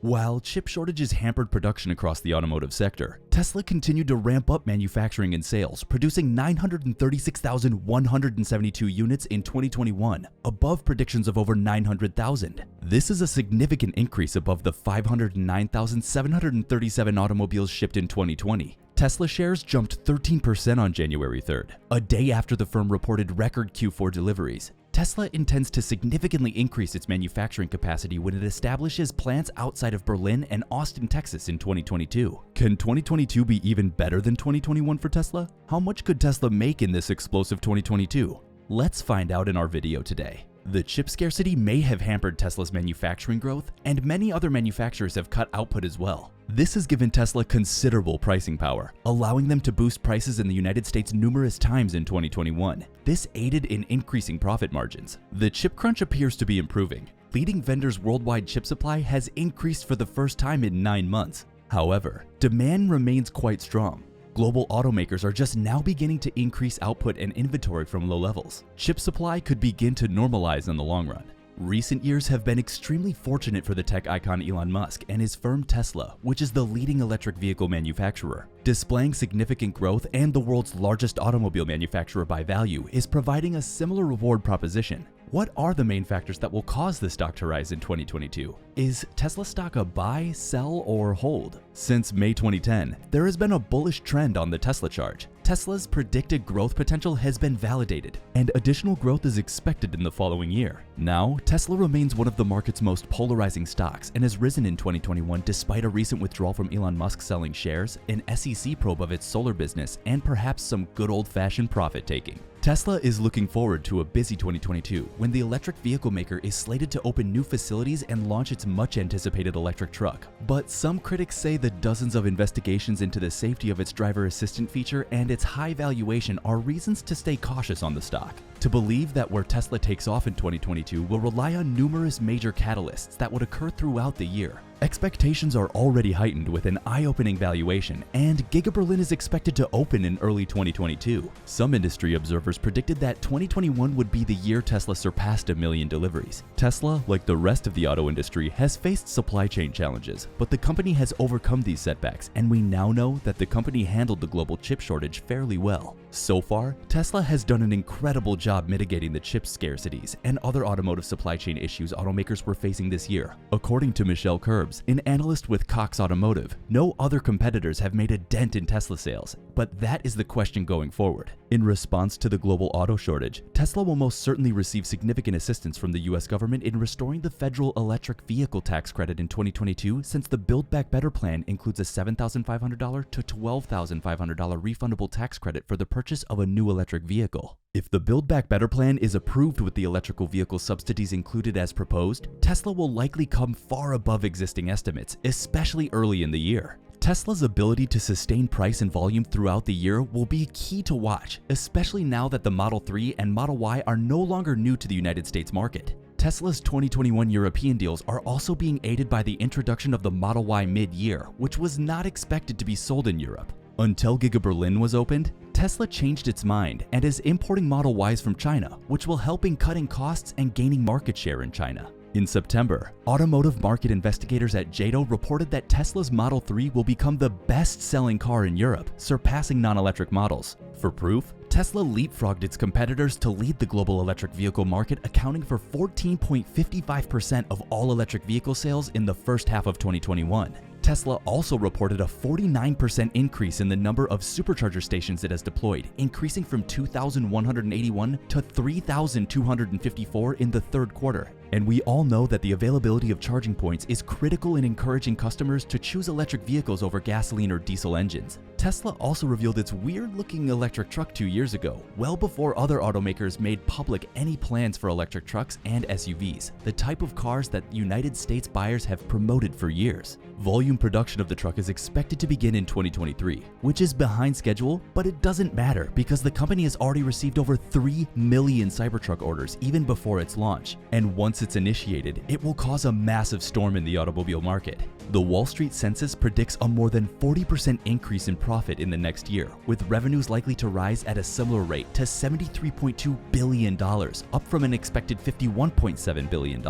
While chip shortages hampered production across the automotive sector, Tesla continued to ramp up manufacturing and sales, producing 936,172 units in 2021, above predictions of over 900,000. This is a significant increase above the 509,737 automobiles shipped in 2020. Tesla shares jumped 13% on January 3rd, a day after the firm reported record Q4 deliveries. Tesla intends to significantly increase its manufacturing capacity when it establishes plants outside of Berlin and Austin, Texas in 2022. Can 2022 be even better than 2021 for Tesla? How much could Tesla make in this explosive 2022? Let's find out in our video today. The chip scarcity may have hampered Tesla's manufacturing growth, and many other manufacturers have cut output as well. This has given Tesla considerable pricing power, allowing them to boost prices in the United States numerous times in 2021. This aided in increasing profit margins. The chip crunch appears to be improving. Leading vendors' worldwide chip supply has increased for the first time in 9 months. However, demand remains quite strong. Global automakers are just now beginning to increase output and inventory from low levels. Chip supply could begin to normalize in the long run. Recent years have been extremely fortunate for the tech icon Elon Musk and his firm Tesla, which is the leading electric vehicle manufacturer. Displaying significant growth and the world's largest automobile manufacturer by value is providing a similar reward proposition. What are the main factors that will cause the stock to rise in 2022? Is Tesla stock a buy, sell, or hold? Since May 2010, there has been a bullish trend on the Tesla chart. Tesla's predicted growth potential has been validated, and additional growth is expected in the following year. Now, Tesla remains one of the market's most polarizing stocks and has risen in 2021 despite a recent withdrawal from Elon Musk selling shares, an SEC probe of its solar business, and perhaps some good old-fashioned profit-taking. Tesla is looking forward to a busy 2022 when the electric vehicle maker is slated to open new facilities and launch its much-anticipated electric truck. But some critics say the dozens of investigations into the safety of its driver assistant feature and its high valuation are reasons to stay cautious on the stock. To believe that where Tesla takes off in 2022 will rely on numerous major catalysts that would occur throughout the year. Expectations are already heightened with an eye-opening valuation, and Giga Berlin is expected to open in early 2022. Some industry observers predicted that 2021 would be the year Tesla surpassed 1 million deliveries. Tesla, like the rest of the auto industry, has faced supply chain challenges, but the company has overcome these setbacks, and we now know that the company handled the global chip shortage fairly well. So far, Tesla has done an incredible job mitigating the chip scarcities and other automotive supply chain issues automakers were facing this year. According to Michelle Curbs, an analyst with Cox Automotive, no other competitors have made a dent in Tesla sales, but that is the question going forward. In response to the global auto shortage, Tesla will most certainly receive significant assistance from the US government in restoring the federal electric vehicle tax credit in 2022, since the Build Back Better plan includes a $7,500 to $12,500 refundable tax credit for the purchase of a new electric vehicle. If the Build Back Better plan is approved with the electrical vehicle subsidies included as proposed, Tesla will likely come far above existing estimates, especially early in the year. Tesla's ability to sustain price and volume throughout the year will be key to watch, especially now that the Model 3 and Model Y are no longer new to the United States market. Tesla's 2021 European deals are also being aided by the introduction of the Model Y mid-year, which was not expected to be sold in Europe. Until Giga Berlin was opened, Tesla changed its mind and is importing Model Ys from China, which will help in cutting costs and gaining market share in China. In September, automotive market investigators at JATO reported that Tesla's Model 3 will become the best-selling car in Europe, surpassing non-electric models. For proof, Tesla leapfrogged its competitors to lead the global electric vehicle market, accounting for 14.55% of all electric vehicle sales in the first half of 2021. Tesla also reported a 49% increase in the number of supercharger stations it has deployed, increasing from 2,181 to 3,254 in the third quarter. And we all know that the availability of charging points is critical in encouraging customers to choose electric vehicles over gasoline or diesel engines. Tesla also revealed its weird-looking electric truck 2 years ago, well before other automakers made public any plans for electric trucks and SUVs, the type of cars that United States buyers have promoted for years. Volume production of the truck is expected to begin in 2023, which is behind schedule, but it doesn't matter because the company has already received over 3 million Cybertruck orders even before its launch. And once it's initiated, it will cause a massive storm in the automobile market. The Wall Street Census predicts a more than 40% increase in profit in the next year, with revenues likely to rise at a similar rate to $73.2 billion, up from an expected $51.7 billion.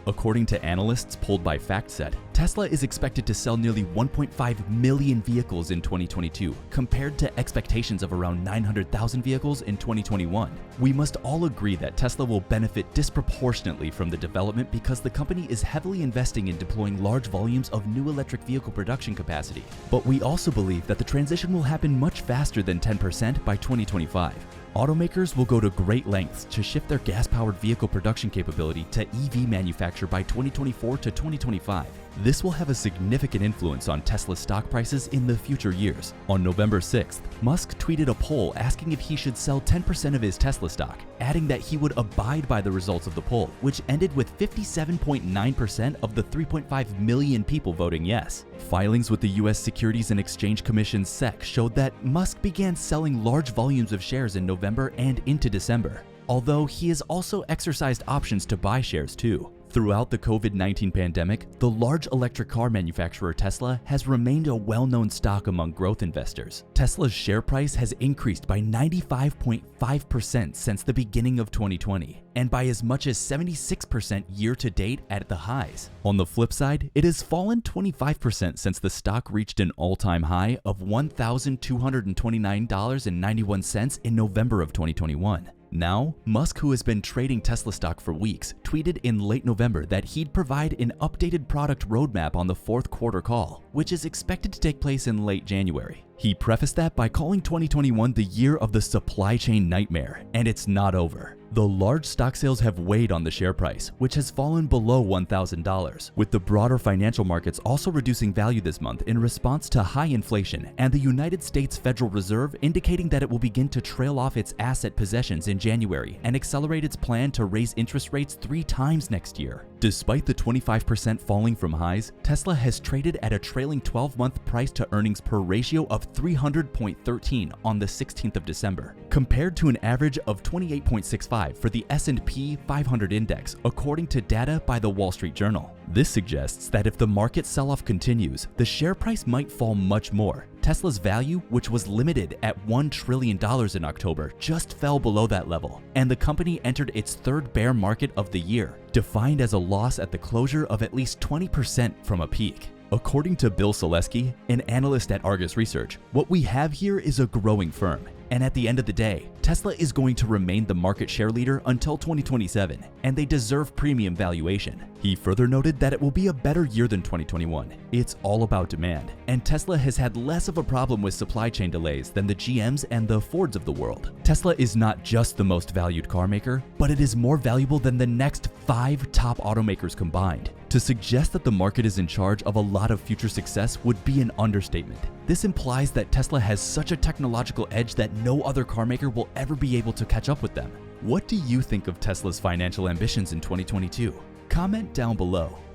According to analysts polled by FactSet, Tesla is expected to sell nearly 1.5 million vehicles in 2022, compared to expectations of around 900,000 vehicles in 2021. We must all agree that Tesla will benefit disproportionately from the development because the company is heavily investing in deploying large volumes of new electric vehicle production capacity. But we also believe that the transition will happen much faster than 10% by 2025. Automakers will go to great lengths to shift their gas-powered vehicle production capability to EV manufacture by 2024 to 2025. This will have a significant influence on Tesla's stock prices in the future years. On November 6th, Musk tweeted a poll asking if he should sell 10% of his Tesla stock, adding that he would abide by the results of the poll, which ended with 57.9% of the 3.5 million people voting yes. Filings with the U.S. Securities and Exchange Commission (SEC) showed that Musk began selling large volumes of shares in November and into December, although he has also exercised options to buy shares too. Throughout the COVID-19 pandemic, the large electric car manufacturer Tesla has remained a well-known stock among growth investors. Tesla's share price has increased by 95.5% since the beginning of 2020, and by as much as 76% year-to-date at the highs. On the flip side, it has fallen 25% since the stock reached an all-time high of $1,229.91 in November of 2021. Now, Musk, who has been trading Tesla stock for weeks, tweeted in late November that he'd provide an updated product roadmap on the fourth quarter call, which is expected to take place in late January. He prefaced that by calling 2021 the year of the supply chain nightmare, and it's not over. The large stock sales have weighed on the share price, which has fallen below $1,000, with the broader financial markets also reducing value this month in response to high inflation and the United States Federal Reserve indicating that it will begin to trail off its asset possessions in January and accelerate its plan to raise interest rates 3 times next year. Despite the 25% falling from highs, Tesla has traded at a trailing 12-month price-to-earnings per ratio of 300.13 on the 16th of December, compared to an average of 28.65 for the S&P 500 index, according to data by the Wall Street Journal. This suggests that if the market sell-off continues, the share price might fall much more. Tesla's value, which was limited at $1 trillion in October, just fell below that level, and the company entered its third bear market of the year, defined as a loss at the closure of at least 20% from a peak. According to Bill Selesky, an analyst at Argus Research, what we have here is a growing firm. And at the end of the day, Tesla is going to remain the market share leader until 2027, and they deserve premium valuation. He further noted that it will be a better year than 2021. It's all about demand, and Tesla has had less of a problem with supply chain delays than the GMs and the Fords of the world. Tesla is not just the most valued car maker, but it is more valuable than the next 5 top automakers combined. To suggest that the market is in charge of a lot of future success would be an understatement. This implies that Tesla has such a technological edge that no other car maker will ever be able to catch up with them. What do you think of Tesla's financial ambitions in 2022? Comment down below.